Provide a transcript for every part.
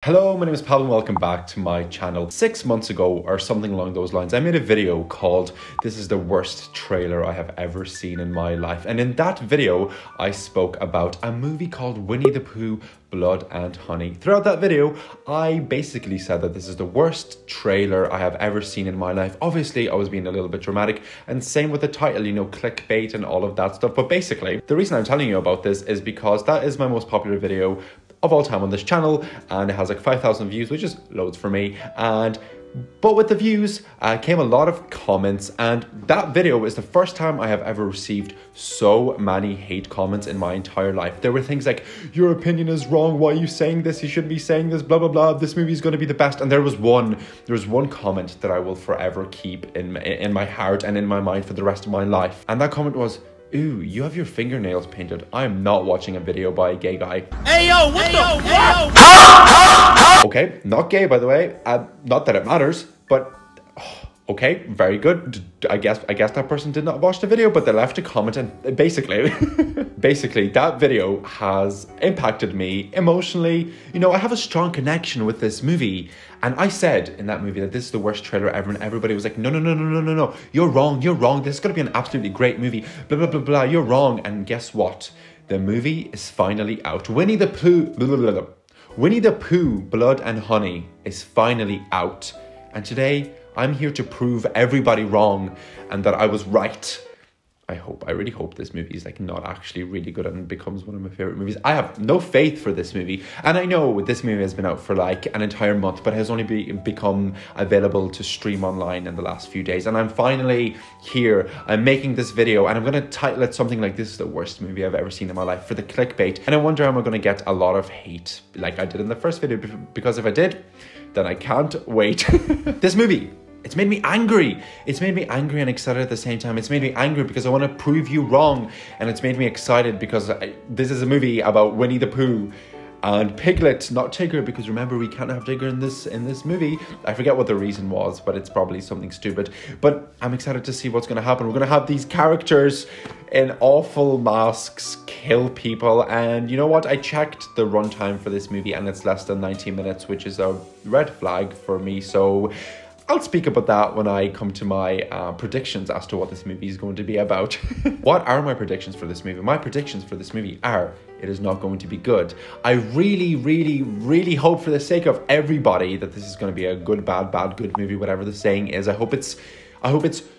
Hello, my name is Pavel and welcome back to my channel. 6 months ago, or something along those lines, I made a video called "This is the worst trailer I have ever seen in my life." And in that video, I spoke about a movie called Winnie the Pooh, Blood and Honey. Throughout that video, I basically said that this is the worst trailer I have ever seen in my life. Obviously, I was being a little bit dramatic, and same with the title, you know, clickbait and all of that stuff. But basically, the reason I'm telling you about this is because that is my most popular video of all time on this channel, and it has like 5,000 views, which is loads for me. But with the views came a lot of comments, and that video is the first time I have ever received so many hate comments in my entire life. There were things like, "Your opinion is wrong, why are you saying this, you shouldn't be saying this, blah blah blah, this movie is going to be the best." And there was one comment that I will forever keep in my heart and in my mind for the rest of my life, and that comment was, "Ooh, you have your fingernails painted. I am not watching a video by a gay guy." Hey yo, what the fuck? Okay, not gay, by the way. Not that it matters, but okay, very good. I guess that person did not watch the video, but they left a comment, and basically, that video has impacted me emotionally. You know, I have a strong connection with this movie, and I said in that movie that this is the worst trailer ever, and everybody was like, no, you're wrong. This is gonna be an absolutely great movie. Blah blah blah blah. You're wrong. And guess what? The movie is finally out. Winnie the Pooh, Blood and Honey is finally out, and today I'm here to prove everybody wrong and that I was right. I really hope this movie is like not actually really good and becomes one of my favorite movies. I have no faith for this movie, and I know this movie has been out for like an entire month, but has only become available to stream online in the last few days. And I'm finally here. I'm making this video, and I'm gonna title it something like "This is the worst movie I've ever seen in my life" for the clickbait. And I wonder, am I gonna get a lot of hate like I did in the first video? Because if I did, then I can't wait. This movie, it's made me angry. It's made me angry and excited at the same time. It's made me angry because I want to prove you wrong. And it's made me excited because this is a movie about Winnie the Pooh and Piglet, not Tigger, because remember, we can't have Tigger in this movie. I forget what the reason was, but it's probably something stupid. But I'm excited to see what's going to happen. We're going to have these characters in awful masks kill people, and you know what? I checked the runtime for this movie, and it's less than 90 minutes, which is a red flag for me. So I'll speak about that when I come to my predictions as to what this movie is going to be about. What are my predictions for this movie? My predictions for this movie are, it is not going to be good. I really hope, for the sake of everybody, that this is going to be a good, bad, good movie, whatever the saying is. I hope it's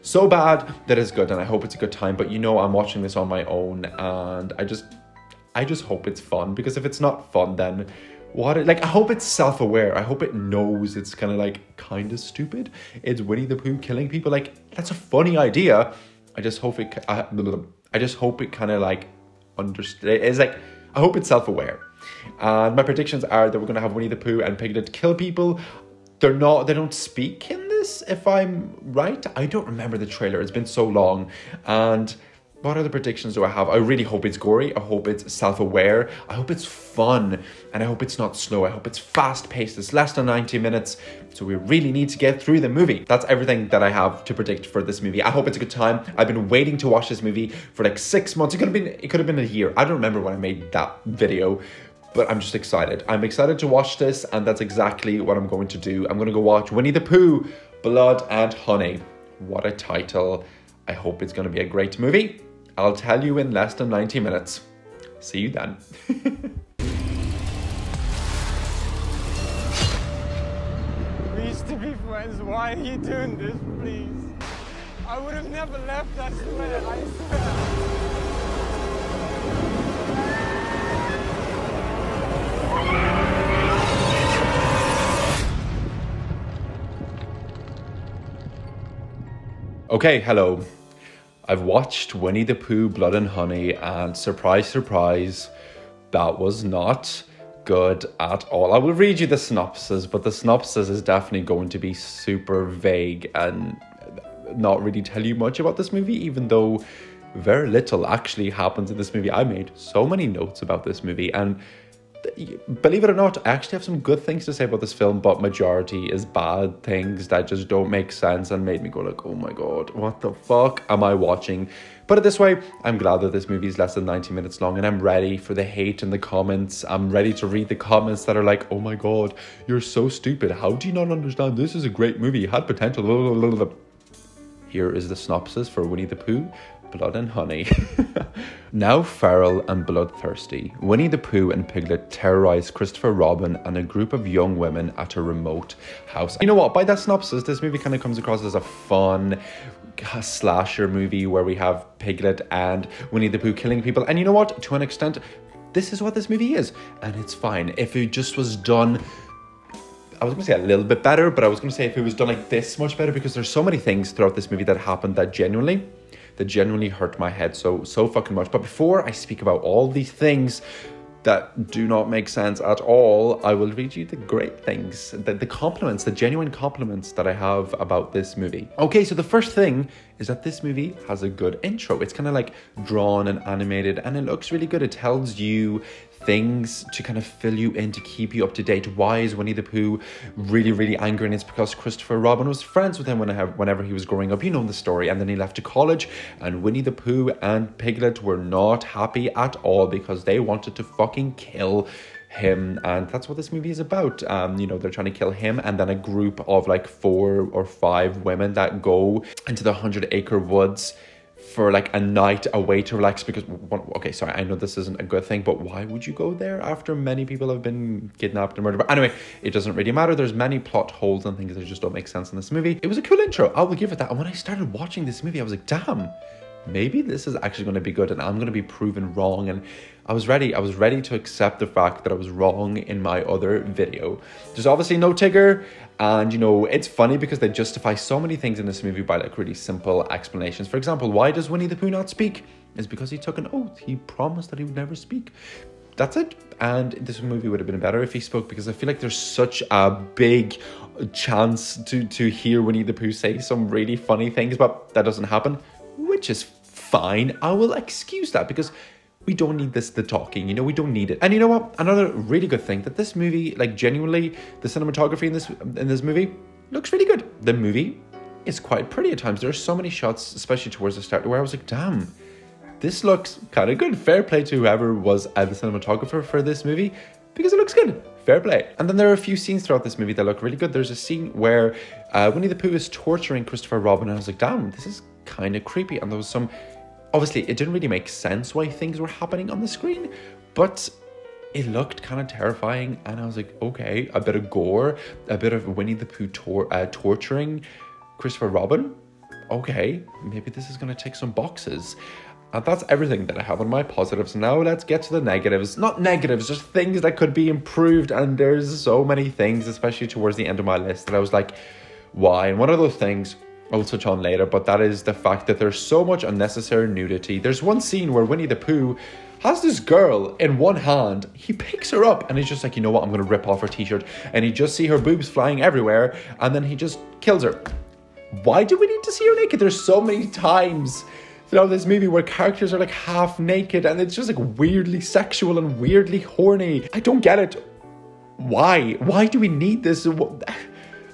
so bad that it's good, and I hope it's a good time. But you know, I'm watching this on my own, and I just hope it's fun, because if it's not fun, then I hope it's self-aware. I hope it knows it's kind of stupid. It's Winnie the Pooh killing people. Like, that's a funny idea. I just hope it kind of like understand. It's like, I hope it's self-aware. And my predictions are that we're gonna have Winnie the Pooh and Piglet kill people. They don't speak in this, if I'm right. I don't remember the trailer. It's been so long. And what other predictions do I have? I really hope it's gory. I hope it's self-aware. I hope it's fun. And I hope it's not slow. I hope it's fast-paced. It's less than 90 minutes. So we really need to get through the movie. That's everything that I have to predict for this movie. I hope it's a good time. I've been waiting to watch this movie for like 6 months. It could have been a year. I don't remember when I made that video, but I'm just excited. I'm excited to watch this, and that's exactly what I'm going to do. I'm going to go watch Winnie the Pooh, Blood and Honey. What a title. I hope it's going to be a great movie. I'll tell you in less than 90 minutes. See you then. We used to be friends. Why are you doing this, please? I would have never left, I swear, I swear. Okay, hello. I've watched Winnie the Pooh, Blood and Honey, and surprise, surprise, that was not good at all. I will read you the synopsis, but the synopsis is definitely going to be super vague and not really tell you much about this movie, even though very little actually happens in this movie. I made so many notes about this movie, and believe it or not, I actually have some good things to say about this film, but majority is bad things that just don't make sense and made me go like, oh my god, what the fuck am I watching? Put it this way, I'm glad that this movie is less than 90 minutes long, and I'm ready for the hate in the comments. I'm ready to read the comments that are like, oh my god, you're so stupid. How do you not understand? This is a great movie. It had potential. Blah, blah, blah, blah. Here is the synopsis for Winnie the Pooh, Blood and Honey. Now feral and bloodthirsty, Winnie the Pooh and Piglet terrorize Christopher Robin and a group of young women at a remote house. You know what? By that synopsis, this movie kind of comes across as a fun slasher movie where we have Piglet and Winnie the Pooh killing people. And you know what? To an extent, this is what this movie is. And it's fine. If it just was done, I was going to say a little bit better, but I was going to say if it was done like this much better, because there's so many things throughout this movie that happened that genuinely hurt my head so fucking much. But before I speak about all these things that do not make sense at all, I will read you the great things, the compliments, the genuine compliments that I have about this movie. Okay, so the first thing is that this movie has a good intro. It's kind of like drawn and animated, and it looks really good. It tells you things to kind of fill you in, to keep you up to date. Why is Winnie the Pooh really angry? And it's because Christopher Robin was friends with him whenever he was growing up. You know the story. And then he left to college, and Winnie the Pooh and Piglet were not happy at all because they wanted to fucking kill him, and that's what this movie is about. You know, they're trying to kill him, and then a group of like 4 or 5 women that go into the 100-acre woods for like a night away to relax, because okay, sorry, I know this isn't a good thing, but why would you go there after many people have been kidnapped and murdered? But anyway, it doesn't really matter. There's many plot holes and things that just don't make sense in this movie. It was a cool intro, I will give it that. And when I started watching this movie, I was like, damn, maybe this is actually going to be good and I'm going to be proven wrong. And I was ready to accept the fact that I was wrong in my other video. There's obviously no Tigger, and you know, it's funny because they justify so many things in this movie by like really simple explanations. For example, why does Winnie the Pooh not speak? It's because he took an oath. He promised that he would never speak. That's it. And this movie would have been better if he spoke, because I feel like there's such a big chance to hear Winnie the Pooh say some really funny things, but that doesn't happen, which is fine. I will excuse that because we don't need the talking, you know, we don't need it. And you know what? Another really good thing, that this movie, like genuinely, the cinematography in this movie looks really good. The movie is quite pretty at times. There are so many shots, especially towards the start, where I was like, damn, this looks kind of good. Fair play to whoever was the cinematographer for this movie, because it looks good. Fair play. And then there are a few scenes throughout this movie that look really good. There's a scene where Winnie the Pooh is torturing Christopher Robin, and I was like, damn, this is kind of creepy. And there was some, obviously it didn't really make sense why things were happening on the screen, but it looked kind of terrifying. And I was like, okay, a bit of gore, a bit of Winnie the Pooh torturing Christopher Robin. Okay, maybe this is going to tick some boxes. And that's everything that I have on my positives. Now let's get to the negatives. Not negatives, just things that could be improved. And there's so many things, especially towards the end of my list, that I was like, why? And one of those things I'll touch on later, but that is the fact that there's so much unnecessary nudity. There's one scene where Winnie the Pooh has this girl in one hand. He picks her up and he's just like, you know what, I'm going to rip off her t-shirt. And he just see her boobs flying everywhere, and then he just kills her. Why do we need to see her naked? There's so many times throughout this movie where characters are like half naked, and it's just like weirdly sexual and weirdly horny. I don't get it. Why? Why do we need this?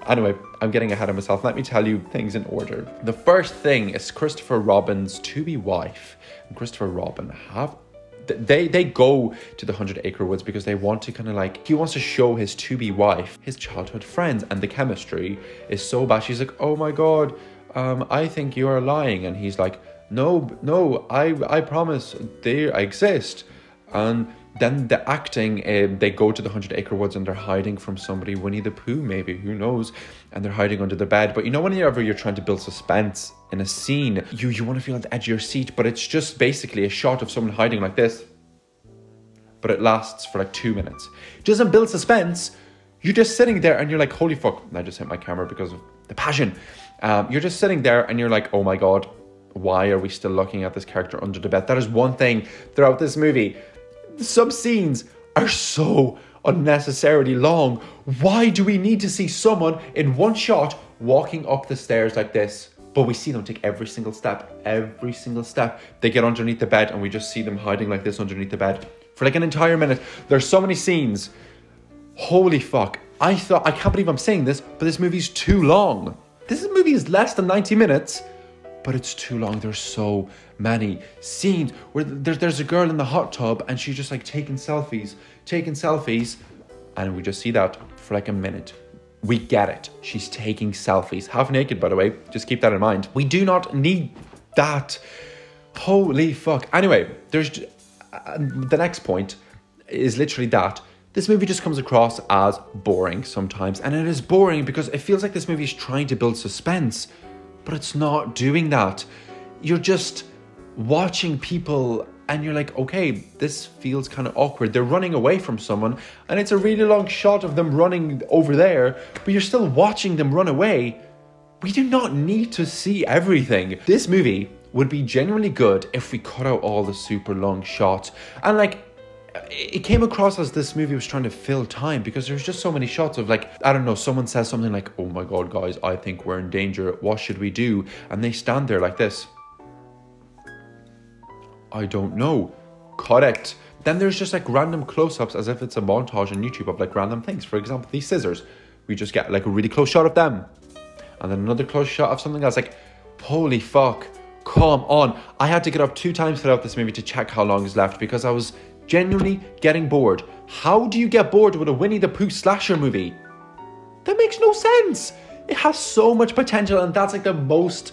Anyway, I'm getting ahead of myself. Let me tell you things in order. The first thing is Christopher Robin's to-be wife and Christopher Robin they go to the 100-acre woods because they want to kind of like, he wants to show his to-be wife his childhood friends, and the chemistry is so bad. She's like, oh my god, I think you are lying. And he's like, no, I promise they exist. And then the acting, they go to the 100-acre woods and they're hiding from somebody, Winnie the Pooh maybe, who knows, and they're hiding under the bed. But you know, whenever you're trying to build suspense in a scene, you want to feel at the edge of your seat, but it's just basically a shot of someone hiding like this, but it lasts for like 2 minutes. It doesn't build suspense. You're just sitting there and you're like, holy fuck, I just hit my camera because of the passion. You're just sitting there and you're like, oh my god, why are we still looking at this character under the bed? That is one thing throughout this movie. Some scenes are so unnecessarily long. Why do we need to see someone in one shot walking up the stairs like this? But we see them take every single step. They get underneath the bed and we just see them hiding like this underneath the bed for like an entire minute. There's so many scenes. Holy fuck. I can't believe I'm saying this, but this movie's too long. This movie is less than 90 minutes, but it's too long. There's so many scenes where there's a girl in the hot tub and she's just like taking selfies, and we just see that for like a minute. We get it. She's taking selfies. Half naked, by the way. Just keep that in mind. We do not need that. Holy fuck. Anyway, there's the next point is literally that. This movie just comes across as boring sometimes. And it is boring because it feels like this movie is trying to build suspense, but it's not doing that. You're just watching people and you're like, okay, this feels kind of awkward. They're running away from someone and it's a really long shot of them running over there, but you're still watching them run away. We do not need to see everything. This movie would be genuinely good if we cut out all the super long shots. And like, it came across as this movie was trying to fill time because there's just so many shots of like, I don't know, someone says something like, oh my God, guys, I think we're in danger. What should we do? And they stand there like this. I don't know. Correct. Then there's just like random close-ups as if it's a montage on YouTube of like random things. For example, these scissors. We just get like a really close shot of them. And then another close shot of something else. Like, holy fuck. Come on. I had to get up 2 times throughout this movie to check how long is left because I was genuinely getting bored. How do you get bored with a Winnie the Pooh slasher movie? That makes no sense. It has so much potential, and that's like the most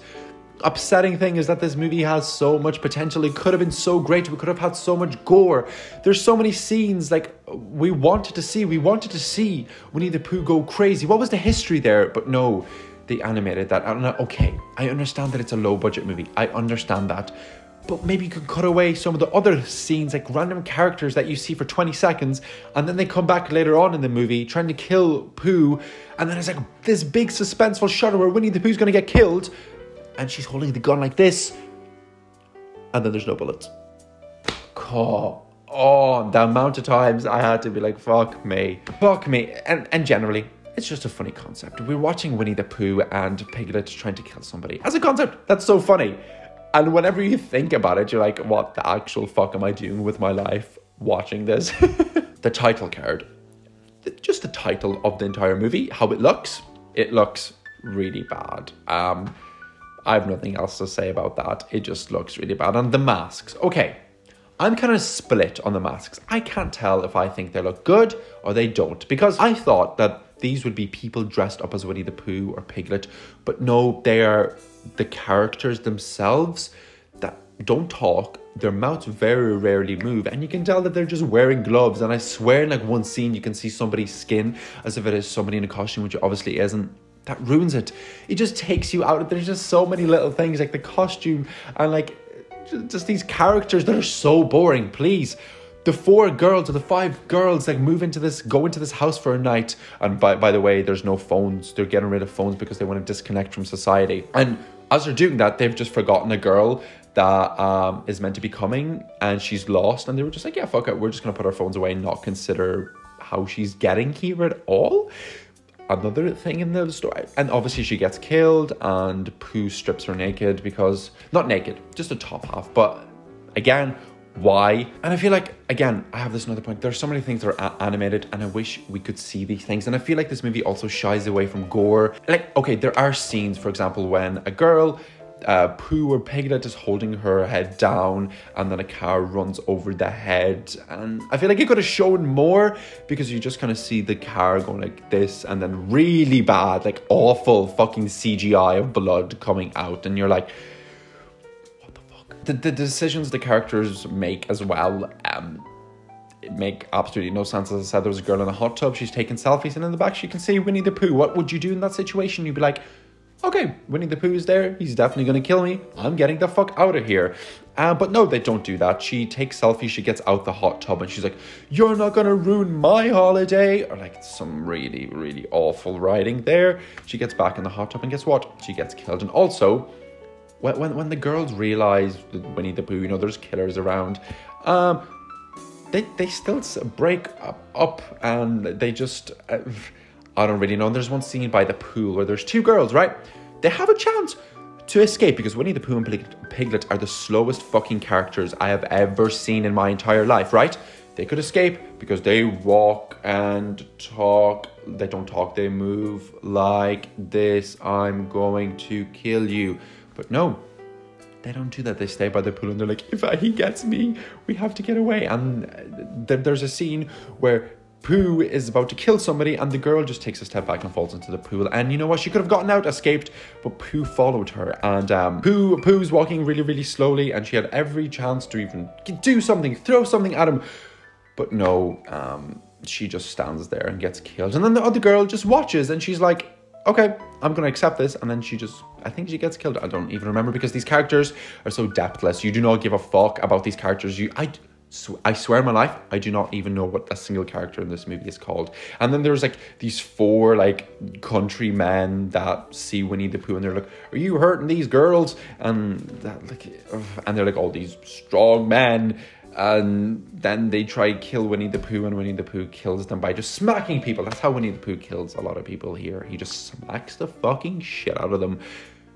upsetting thing is that this movie has so much potential. It could have been so great. We could have had so much gore. There's so many scenes like we wanted to see. We wanted to see Winnie the Pooh go crazy. What was the history there? But no, they animated that. Okay, I understand that it's a low budget movie. I understand that. But maybe you could cut away some of the other scenes, like random characters that you see for 20 seconds, and then they come back later on in the movie trying to kill Pooh, and then it's like this big suspenseful shot where Winnie the Pooh's going to get killed, and she's holding the gun like this, and then there's no bullets. Come on, the amount of times I had to be like, fuck me. And generally, it's just a funny concept. We're watching Winnie the Pooh and Piglet trying to kill somebody. As a concept, that's so funny. And whenever you think about it, you're like, what the actual fuck am I doing with my life watching this? The title card. Just the title of the entire movie. How it looks really bad. I have nothing else to say about that. It just looks really bad. And the masks. Okay, I'm kind of split on the masks. I can't tell if I think they look good or they don't. Because I thought that these would be people dressed up as Winnie the Pooh or Piglet. But no, they are the characters themselves that don't talk. Their mouths very rarely move. And you can tell that they're just wearing gloves. And I swear in like one scene, you can see somebody's skin as if it is somebody in a costume, which it obviously isn't. That ruins it. It just takes you out. There's just so many little things like the costume and like just these characters that are so boring. Please. The 4 girls or the 5 girls like go into this house for a night. And by the way, there's no phones. They're getting rid of phones because they want to disconnect from society. And as they're doing that, they've just forgotten a girl that is meant to be coming and she's lost. And they were just like, yeah, fuck it. We're just going to put our phones away and not consider how she's getting here at all. Another thing in the story. And obviously she gets killed and Pooh strips her naked because, not naked, just the top half. But again, why? And I feel like, again, I have this another point. There's so many things that are animated and I wish we could see these things. And I feel like this movie also shies away from gore. Like, okay, there are scenes, for example, when a girl, Pooh or Piglet is holding her head down and then a car runs over the head. And I feel like it could have shown more because you just kind of see the car going like this and then really bad, like awful fucking CGI of blood coming out. And you're like, the decisions the characters make as well make absolutely no sense. As I said, there was a girl in a hot tub, she's taking selfies, and in the back she can see Winnie the Pooh. What would you do in that situation? You'd be like, okay, Winnie the Pooh is there, he's definitely going to kill me, I'm getting the fuck out of here. But no, they don't do that. She takes selfies, she gets out the hot tub and she's like, you're not going to ruin my holiday, or like some really, really awful writing there. She gets back in the hot tub and guess what? She gets killed. And also, when the girls realize Winnie the Pooh, you know, there's killers around, they still break up and they just, I don't really know. And there's one scene by the pool where there's 2 girls, right? They have a chance to escape because Winnie the Pooh and Piglet are the slowest fucking characters I have ever seen in my entire life, right? They could escape because they walk and talk. They don't talk, they move like this. I'm going to kill you. But no, they don't do that. They stay by the pool and they're like, if he gets me, we have to get away. And there's a scene where Pooh is about to kill somebody and the girl just takes a step back and falls into the pool. And you know what? She could have gotten out, escaped, but Pooh followed her. And Pooh's walking really, really slowly and she had every chance to even do something, throw something at him. But no, she just stands there and gets killed. And then the other girl just watches and she's like, okay, I'm going to accept this. And then I think she gets killed. I don't even remember because these characters are so depthless. You do not give a fuck about these characters. I swear on my life, I do not even know what a single character in this movie is called. And then there's like these 4 like country men that see Winnie the Pooh and they're like, are you hurting these girls? And they're like all these strong men. And then they try to kill Winnie the Pooh and Winnie the Pooh kills them by just smacking people. That's how Winnie the Pooh kills a lot of people here. He just smacks the fucking shit out of them,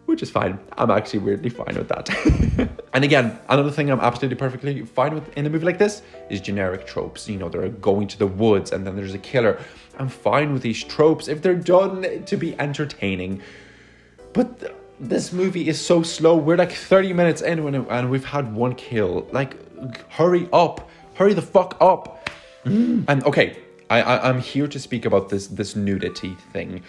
which is fine. I'm actually weirdly fine with that. And again, another thing I'm absolutely perfectly fine with in a movie like this is generic tropes. You know, they're going to the woods and then there's a killer. I'm fine with these tropes if they're done to be entertaining. But this movie is so slow. We're like 30 minutes in and we've had 1 kill. Like, hurry up. Hurry the fuck up. And okay, I'm here to speak about this nudity thing.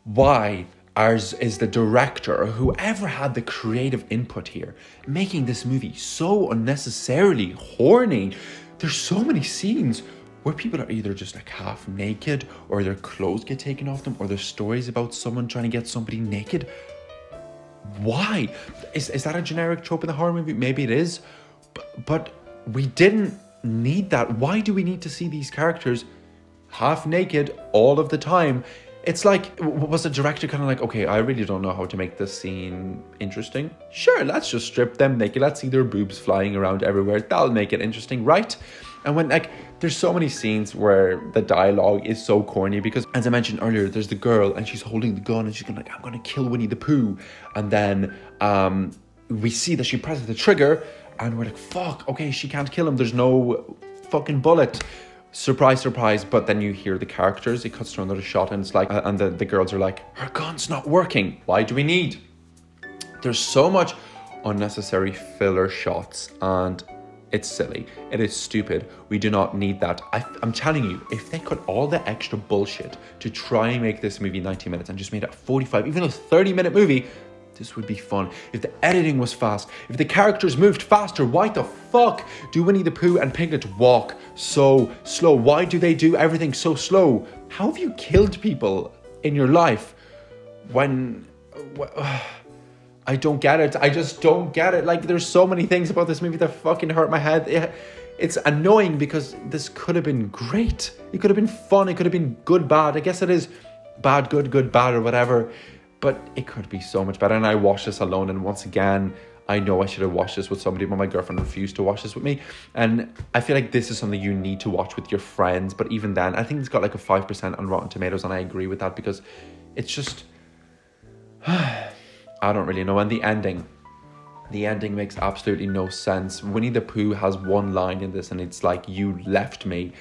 Why is the director, whoever had the creative input here, making this movie so unnecessarily horny? There's so many scenes where people are either just like half naked or their clothes get taken off them or there's stories about someone trying to get somebody naked. Why? Is that a generic trope in the horror movie? Maybe it is, but we didn't need that. Why do we need to see these characters half naked all of the time? It's like, was the director kind of like, okay, I really don't know how to make this scene interesting. Sure, let's just strip them naked. Let's see their boobs flying around everywhere. That'll make it interesting, right? And when, like, there's so many scenes where the dialogue is so corny because, as I mentioned earlier, there's the girl and she's holding the gun and she's going like, I'm going to kill Winnie the Pooh. And then we see that she presses the trigger and we're like, fuck, okay, she can't kill him. There's no fucking bullet. Surprise, surprise. But then you hear the characters, it cuts to another shot and it's like, and the girls are like, her gun's not working. Why do we need? There's so much unnecessary filler shots and it's silly. It is stupid. We do not need that. I'm telling you, if they cut all the extra bullshit to try and make this movie 90 minutes and just made it a 45, even a 30-minute movie, this would be fun. If the editing was fast, if the characters moved faster, why the fuck do Winnie the Pooh and Piglet walk so slow? Why do they do everything so slow? How have you killed people in your life when... I don't get it. I just don't get it. Like, there's so many things about this movie that fucking hurt my head. It's annoying because this could have been great. It could have been fun. It could have been good, bad. I guess it is bad, good, good, bad, or whatever. But it could be so much better. And I watched this alone. And once again, I know I should have watched this with somebody, but my girlfriend refused to watch this with me. And I feel like this is something you need to watch with your friends. But even then, I think it's got like a 5% on Rotten Tomatoes. And I agree with that because it's just... I don't really know. And the ending makes absolutely no sense. Winnie the Pooh has one line in this and it's like, you left me.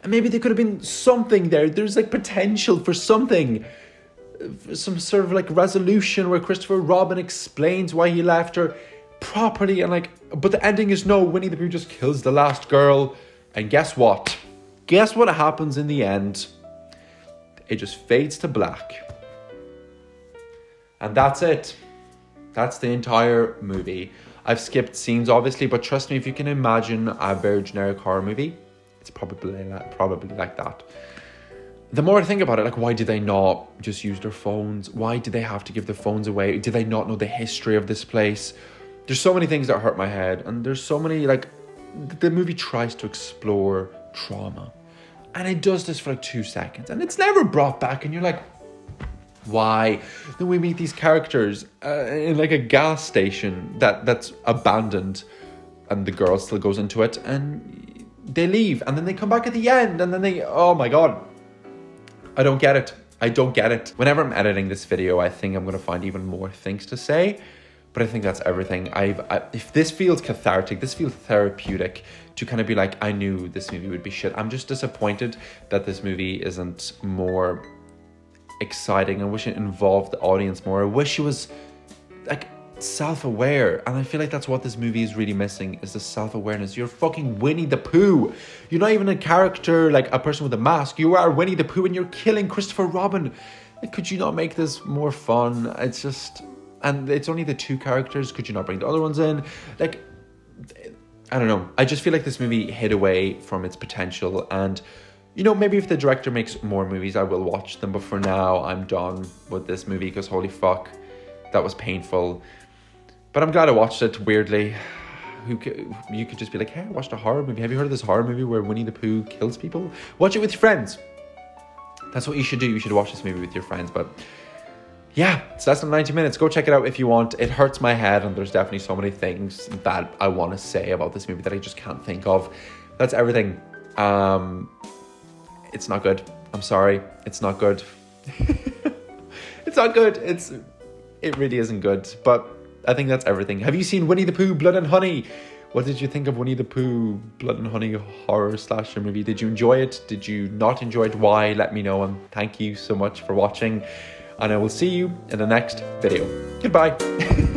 And maybe there could have been something there. There's like potential for something. Some sort of like resolution where Christopher Robin explains why he left her properly. And like, but the ending is no, Winnie the Pooh just kills the last girl. And guess what? Guess what happens in the end? It just fades to black. And that's it. That's the entire movie. I've skipped scenes, obviously, but trust me, if you can imagine a very generic horror movie, it's probably like that. The more I think about it, like, why did they not just use their phones? Why did they have to give their phones away? Did they not know the history of this place? There's so many things that hurt my head. And there's so many, like, the movie tries to explore trauma. And it does this for like 2 seconds. And it's never brought back. And you're like, why? Then we meet these characters in like a gas station that's abandoned and the girl still goes into it and they leave and then they come back at the end and then they, oh my God, I don't get it. I don't get it. Whenever I'm editing this video, I think I'm going to find even more things to say, But I think that's everything. If this feels cathartic, this feels therapeutic to kind of be like, I knew this movie would be shit. I'm just disappointed that this movie isn't more exciting. I wish it involved the audience more. I wish it was like self-aware, and I feel like that's what this movie is really missing, is the self-awareness. You're fucking Winnie the Pooh. You're not even a character like a person with a mask. You are Winnie the Pooh, and you're killing Christopher Robin. Like, could you not make this more fun? It's just, and it's only the two characters. Could you not bring the other ones in? Like, I don't know. I just feel like this movie hid away from its potential, and you know, maybe if the director makes more movies, I will watch them. But for now, I'm done with this movie because holy fuck, that was painful. But I'm glad I watched it, weirdly. You could just be like, hey, I watched a horror movie. Have you heard of this horror movie where Winnie the Pooh kills people? Watch it with your friends. That's what you should do. You should watch this movie with your friends. But yeah, it's less than 90 minutes. Go check it out if you want. It hurts my head, and there's definitely so many things that I want to say about this movie that I just can't think of. That's everything. It's not good. I'm sorry. It's not good. It's not good. It really isn't good. But I think that's everything. Have you seen Winnie the Pooh, Blood and Honey? What did you think of Winnie the Pooh, Blood and Honey horror slasher movie? Did you enjoy it? Did you not enjoy it? Why? Let me know, and thank you so much for watching. And I will see you in the next video. Goodbye.